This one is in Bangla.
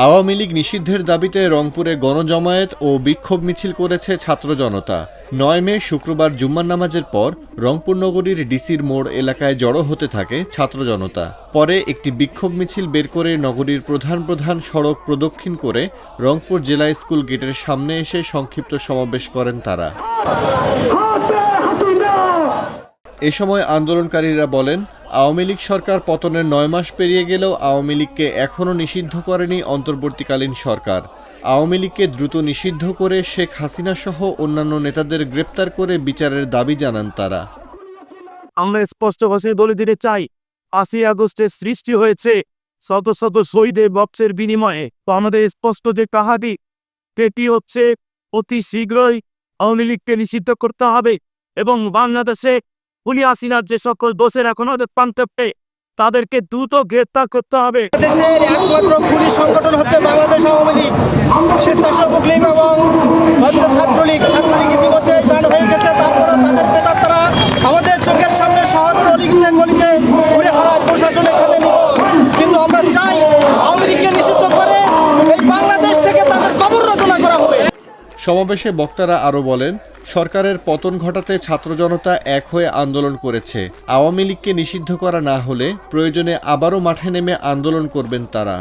আওয়ামী লীগ নিষিদ্ধের দাবিতে রংপুরে গণজমায়েত ও বিক্ষোভ মিছিল করেছে ছাত্র জনতা। ৯ মে শুক্রবার জুম্মার নামাজের পর রংপুর নগরীর ডিসির মোড় এলাকায় জড়ো হতে থাকে ছাত্র জনতা। পরে একটি বিক্ষোভ মিছিল বের করে নগরীর প্রধান সড়ক প্রদক্ষিণ করে রংপুর জেলা স্কুল গেটের সামনে এসে সংক্ষিপ্ত সমাবেশ করেন তারা। এ সময় আন্দোলনকারীরা বলেন, আওয়ামী লীগ সরকার পতনের ৯ মাস পেরিয়ে গেলেও আওয়ামী লীগকে এখনও নিষিদ্ধ করেনি অন্তর্বর্তীকালীন সরকার। আওয়ামী লীগকে দ্রুত নিষিদ্ধ করে শেখ হাসিনা সহ অন্যান্য নেতাদের গ্রেপ্তার করে বিচারের দাবি জানান তারা। আমরা স্পষ্ট ভাষায় বলে দিতে চাই, ৫ই আগস্টের সৃষ্টি হয়েছে শত শত শহীদের বক্সের বিনিময়ে। তো আমাদের স্পষ্ট যে কাহানি, সেটি হচ্ছে অতি শীঘ্রই আওয়ামী লীগকে নিষিদ্ধ করতে হবে এবং বাংলাদেশে খুনি হাসিনার যে সকল দোষের এখনো পান্তে তাদেরকে দ্রুত গ্রেপ্তার করতে হবে। দেশের একমাত্র খুনি সংগঠন হচ্ছে বাংলাদেশ আওয়ামী লীগ, স্বেচ্ছাসেবক লীগ এবং ছাত্রলীগ ইতিমধ্যে ব্যান হয়ে গেছে। তারপরে তাদের প্রেতাত্মারা আমাদের চোখের সামনে শহরের অলিতে গলিতে ঘুরে হারায়, প্রশাসন এখানে নিব। কিন্তু আমরা চাই আওয়ামী লীগকে নিষিদ্ধ করে এই বাংলাদেশ থেকে তাদের কবর রচনা করা হবে। সমাবেশে বক্তারা আরও বলেন, সরকারের পতন ঘটাতে ছাত্র জনতা এক হয়ে আন্দোলন করেছে। আওয়ামী লীগকে নিষিদ্ধ করা না হলে প্রয়োজনে আবারও মাঠে নেমে আন্দোলন করবেন তারা।